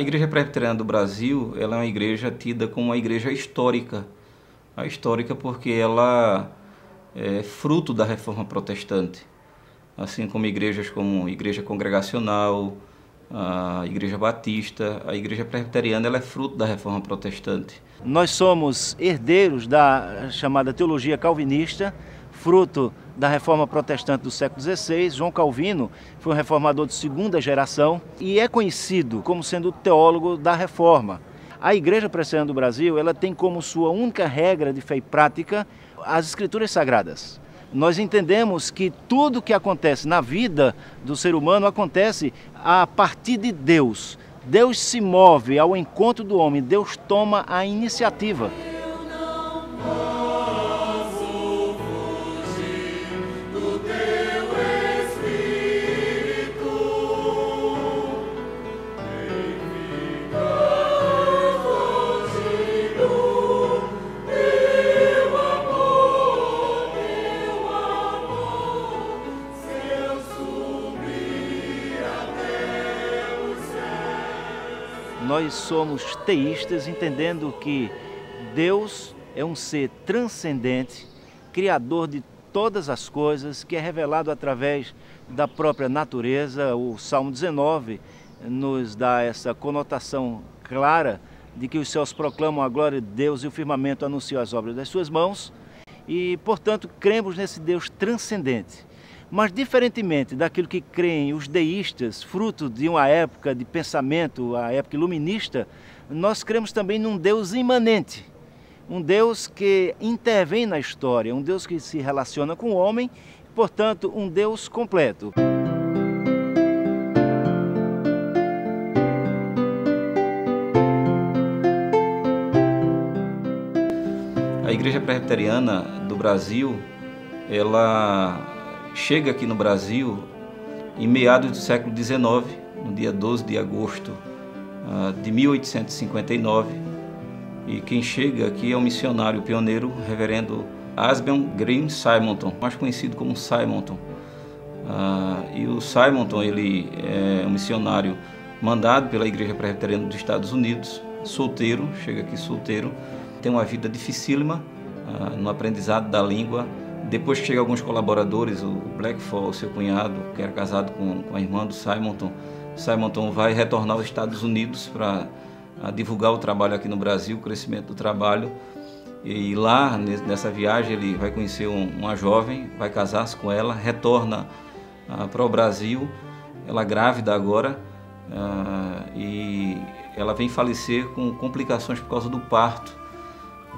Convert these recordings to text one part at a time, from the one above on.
A Igreja Presbiteriana do Brasil, ela é uma igreja tida como uma igreja histórica. A histórica porque ela é fruto da Reforma Protestante, assim como igrejas como a Igreja Congregacional, a Igreja Batista, a Igreja Presbiteriana ela é fruto da Reforma Protestante. Nós somos herdeiros da chamada teologia calvinista, fruto da Reforma Protestante do século XVI. João Calvino foi um reformador de segunda geração e é conhecido como sendo o teólogo da Reforma. A Igreja Presbiteriana do Brasil ela tem como sua única regra de fé e prática as Escrituras Sagradas. Nós entendemos que tudo que acontece na vida do ser humano acontece a partir de Deus. Deus se move ao encontro do homem, Deus toma a iniciativa. Nós somos teístas, entendendo que Deus é um ser transcendente, criador de todas as coisas, que é revelado através da própria natureza. O Salmo 19 nos dá essa conotação clara de que os céus proclamam a glória de Deus e o firmamento anuncia as obras das suas mãos. E, portanto, cremos nesse Deus transcendente. Mas, diferentemente daquilo que creem os deístas, fruto de uma época de pensamento, a época iluminista, nós cremos também num Deus imanente, um Deus que intervém na história, um Deus que se relaciona com o homem, portanto, um Deus completo. A Igreja Presbiteriana do Brasil, ela chega aqui no Brasil em meados do século XIX, no dia 12 de agosto de 1859, e quem chega aqui é o missionário pioneiro, reverendo Asbjørn Green Simonton, mais conhecido como Simonton. E o Simonton ele é um missionário mandado pela Igreja Presbiteriana dos Estados Unidos, solteiro, chega aqui solteiro, tem uma vida dificílima no aprendizado da língua. Depois que chegam alguns colaboradores, o Blackfall, seu cunhado, que era casado com a irmã do Simonton, Simonton vai retornar aos Estados Unidos para divulgar o trabalho aqui no Brasil, o crescimento do trabalho. E lá, nessa viagem, ele vai conhecer uma jovem, vai casar-se com ela, retorna para o Brasil, ela grávida agora, e ela vem falecer com complicações por causa do parto.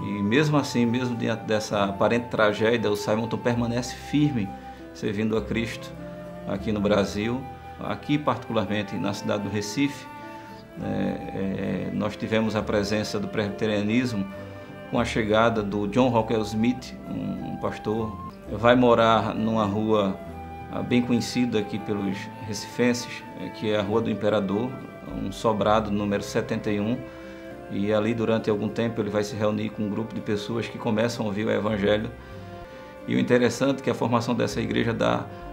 E mesmo assim, mesmo diante dessa aparente tragédia, o Simonton permanece firme, servindo a Cristo aqui no Brasil. Aqui, particularmente na cidade do Recife, nós tivemos a presença do presbiterianismo com a chegada do John Rockwell Smith, um pastor. Vai morar numa rua bem conhecida aqui pelos recifenses, que é a Rua do Imperador, um sobrado número 71. E ali, durante algum tempo, ele vai se reunir com um grupo de pessoas que começam a ouvir o Evangelho. E o interessante é que a formação dessa igreja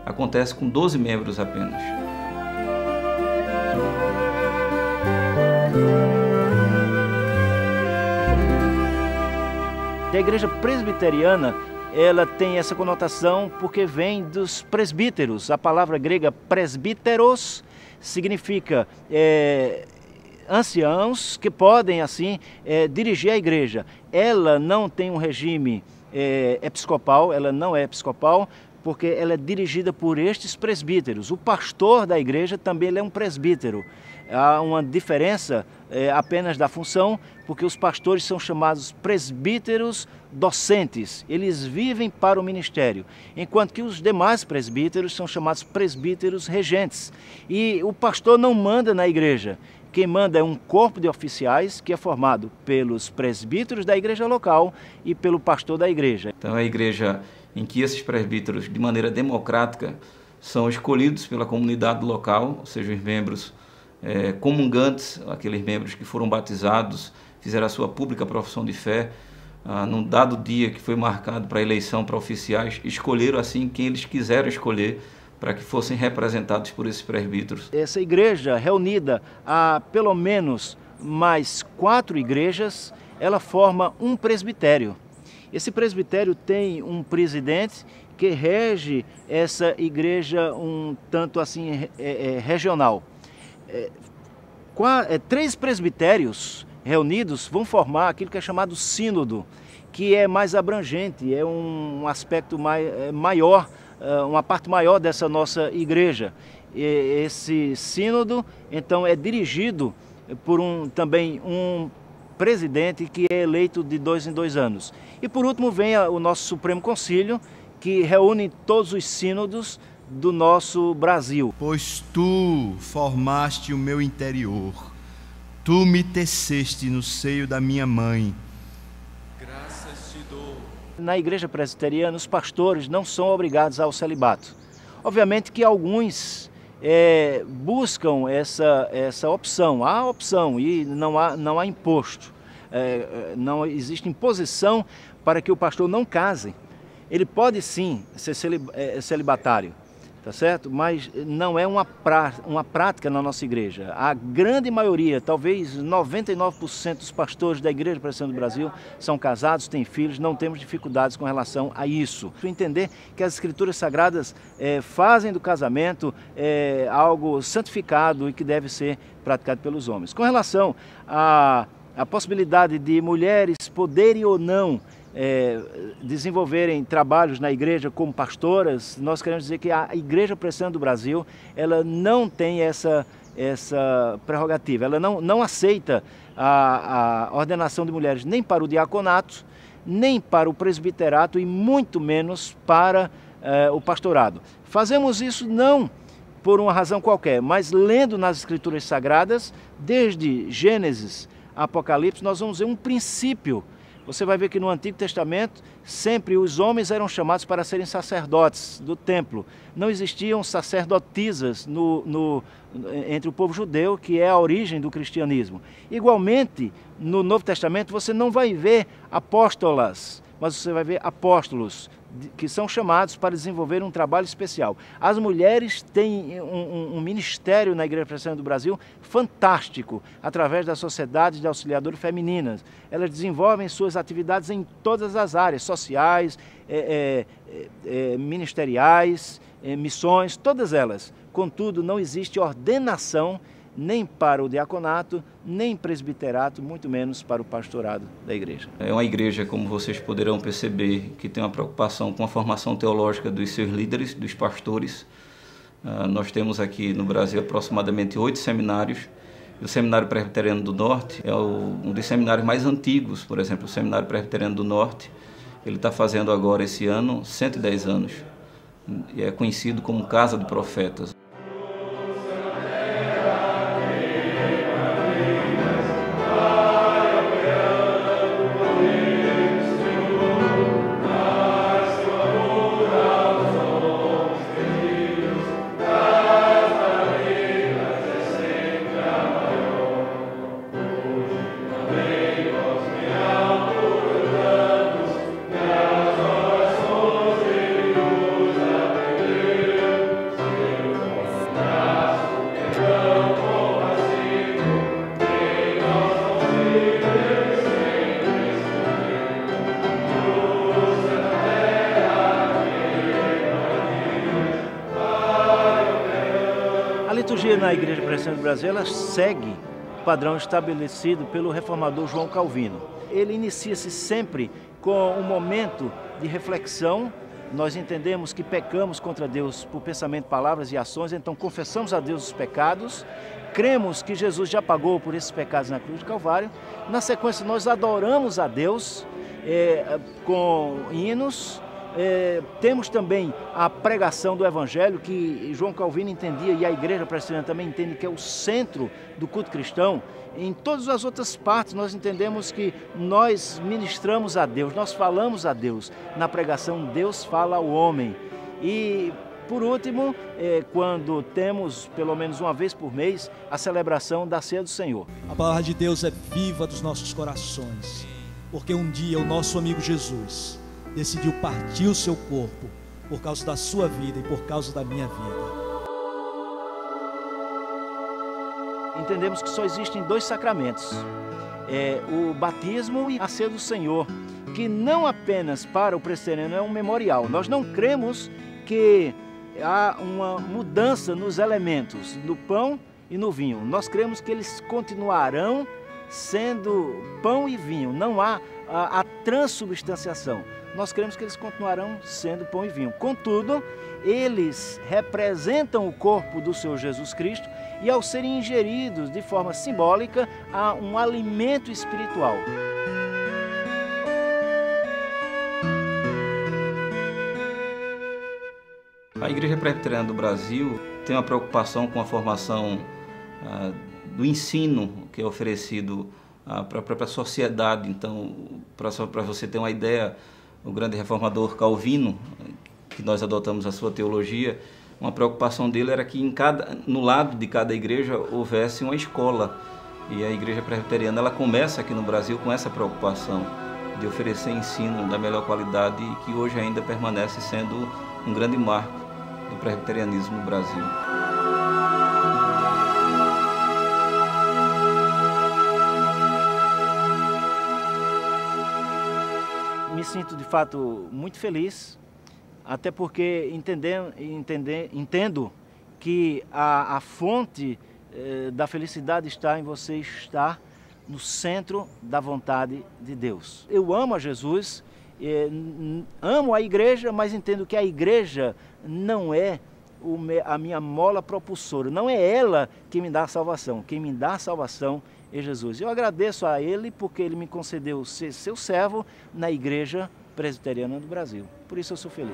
acontece com 12 membros apenas. A igreja presbiteriana, ela tem essa conotação porque vem dos presbíteros. A palavra grega presbíteros significa anciãos que podem, assim, dirigir a igreja. Ela não tem um regime episcopal, ela não é episcopal, porque ela é dirigida por estes presbíteros. O pastor da igreja também ele é um presbítero. Há uma diferença apenas da função, porque os pastores são chamados presbíteros docentes. Eles vivem para o ministério, enquanto que os demais presbíteros são chamados presbíteros regentes. E o pastor não manda na igreja. Quem manda é um corpo de oficiais que é formado pelos presbíteros da igreja local e pelo pastor da igreja. Então é a igreja em que esses presbíteros, de maneira democrática, são escolhidos pela comunidade local, ou seja, os membros comungantes, aqueles membros que foram batizados, fizeram a sua pública profissão de fé, num dado dia que foi marcado para a eleição para oficiais, escolheram assim quem eles quiseram escolher para que fossem representados por esses presbíteros. Essa igreja, reunida a pelo menos mais 4 igrejas, ela forma um presbitério. Esse presbitério tem um presidente que rege essa igreja um tanto assim regional. 3 presbitérios reunidos vão formar aquilo que é chamado sínodo, que é mais abrangente, é um aspecto maior, uma parte maior dessa nossa igreja. Esse sínodo, então, é dirigido por também um presidente que é eleito de 2 em 2 anos. E por último vem o nosso Supremo Concílio, que reúne todos os sínodos do nosso Brasil. Pois tu formaste o meu interior, tu me teceste no seio da minha mãe. Graças te dou. Na igreja presbiteriana, os pastores não são obrigados ao celibato. Obviamente que alguns buscam essa opção. Há opção e não há imposto. Não existe imposição para que o pastor não case. Ele pode sim ser celibatário, tá certo? Mas não é uma prática na nossa igreja. A grande maioria, talvez 99% dos pastores da Igreja Presbiteriana do Brasil são casados, têm filhos, não temos dificuldades com relação a isso. Entender que as Escrituras Sagradas fazem do casamento algo santificado e que deve ser praticado pelos homens. Com relação à possibilidade de mulheres poderem ou não desenvolverem trabalhos na igreja como pastoras, nós queremos dizer que a Igreja Presbiteriana do Brasil, ela não tem essa prerrogativa, ela não aceita a ordenação de mulheres nem para o diaconato, nem para o presbiterato e muito menos para o pastorado. Fazemos isso não por uma razão qualquer, mas lendo nas Escrituras Sagradas, desde Gênesis a Apocalipse, nós vamos ver um princípio. Você vai ver que no Antigo Testamento sempre os homens eram chamados para serem sacerdotes do templo. Não existiam sacerdotisas entre o povo judeu, que é a origem do cristianismo. Igualmente, no Novo Testamento você não vai ver apóstolas, mas você vai ver apóstolos, que são chamados para desenvolver um trabalho especial. As mulheres têm um ministério na Igreja Presbiteriana do Brasil fantástico, através das sociedades de auxiliadores femininas. Elas desenvolvem suas atividades em todas as áreas, sociais, ministeriais, missões, todas elas. Contudo, não existe ordenação nem para o diaconato, nem presbiterato, muito menos para o pastorado da igreja. É uma igreja, como vocês poderão perceber, que tem uma preocupação com a formação teológica dos seus líderes, dos pastores. Nós temos aqui no Brasil aproximadamente 8 seminários. O Seminário Presbiteriano do Norte é um dos seminários mais antigos. Por exemplo, o Seminário Presbiteriano do Norte, ele está fazendo agora esse ano 110 anos. E é conhecido como Casa de Profetas. A liturgia na Igreja Presbiteriana do Brasil, ela segue o padrão estabelecido pelo reformador João Calvino. Ele inicia-se sempre com um momento de reflexão. Nós entendemos que pecamos contra Deus por pensamento, palavras e ações, então confessamos a Deus os pecados, cremos que Jesus já pagou por esses pecados na cruz do Calvário. Na sequência, nós adoramos a Deus com hinos. Temos também a pregação do Evangelho, que João Calvino entendia e a Igreja Presbiteriana também entende que é o centro do culto cristão. Em todas as outras partes nós entendemos que nós ministramos a Deus, nós falamos a Deus. Na pregação Deus fala ao homem. E por último, quando temos pelo menos uma vez por mês a celebração da Ceia do Senhor. A palavra de Deus é viva dos nossos corações, porque um dia o nosso amigo Jesus decidiu partir o seu corpo por causa da sua vida e por causa da minha vida. Entendemos que só existem dois sacramentos, o batismo e a ceia do Senhor, que não apenas para o presbiteriano é um memorial. Nós não cremos que há uma mudança nos elementos, no pão e no vinho. Nós cremos que eles continuarão sendo pão e vinho, não há a transubstanciação. Nós cremos que eles continuarão sendo pão e vinho. Contudo, eles representam o corpo do Senhor Jesus Cristo e, ao serem ingeridos de forma simbólica, há um alimento espiritual. A Igreja Presbiteriana do Brasil tem uma preocupação com a formação do ensino que é oferecido para a própria sociedade. Então, para você ter uma ideia, o grande reformador Calvino, que nós adotamos a sua teologia, uma preocupação dele era que no lado de cada igreja houvesse uma escola. E a Igreja Presbiteriana ela começa aqui no Brasil com essa preocupação de oferecer ensino da melhor qualidade e que hoje ainda permanece sendo um grande marco do presbiterianismo no Brasil. Me sinto de fato muito feliz, até porque entendo que a fonte da felicidade está em você estar no centro da vontade de Deus. Eu amo a Jesus, amo a igreja, mas entendo que a igreja não é a minha mola propulsora, não é ela que me dá a salvação. Quem me dá a salvação é Jesus. Eu agradeço a Ele porque Ele me concedeu ser seu servo na Igreja Presbiteriana do Brasil. Por isso eu sou feliz.